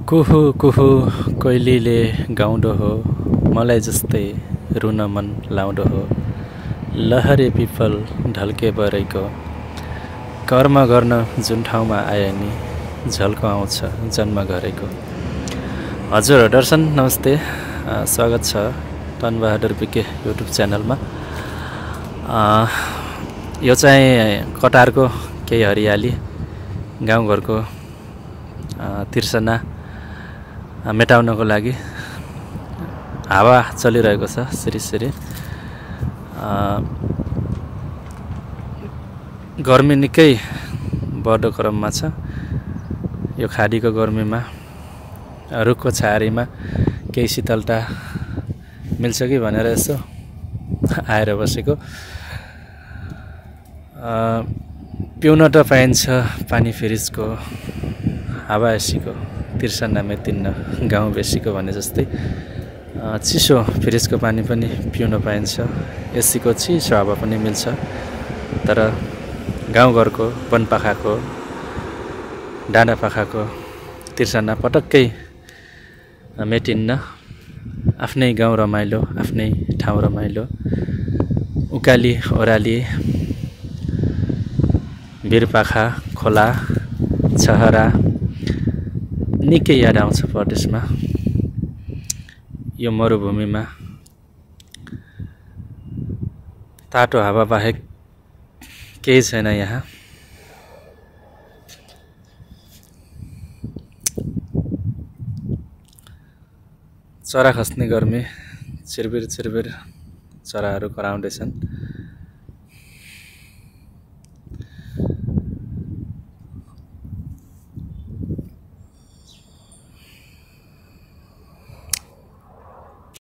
कुहु कुहु कोइलीले गाउँदो हो, मलाई जस्तै रुन मन लाउँदो हो। लहरे पिपल ढल्के बरैको, कर्म गर्न जुन ठाउँमा आए नि झल्को आउँछ जन्म गरेको। हजुर दर्शन नमस्ते, स्वागत छ तनबहादुर बिके युट्युब च्यानलमा। यो चाहिँ कटारको केही हरियाली, गाउँघरको तिर्सना मेटाउनको लागि हावा चलिरहेको छ सिरिसिरी। गर्मी निकै बढ्दो क्रममा छ। यो खाडीको गर्मीमा रुखको छायारीमा केही शीतलता मिल्छ कि भनेर यसो आएर बसेको। पिउन त पाइन्छ पानी फ्रिजको, हावा एसीको, तिर्सना मेटिन्न गाउँ बेसीको भने जस्तै चिसो फ्रिजको पानी पनि पिउन पाइन्छ, एसीको चिसो हावा पनि मिल्छ। तर गाउँघरको वनपाखाको, डाँडापाखाको तिर्सना पटक्कै मेटिन्न। आफ्नै गाउँ रमाइलो, आफ्नै ठाउँ रमाइलो, उकाली ओह्राली, भिरपाखा, खोला, छहरा निकै याद आउँछ परदेशमा। यो मरुभूमिमा तातो हावा बाहेक केही छैन यहाँ। चरा खस्ने गर्मी, चिरबिर चिरबिर चराहरू कराउँदैछन्।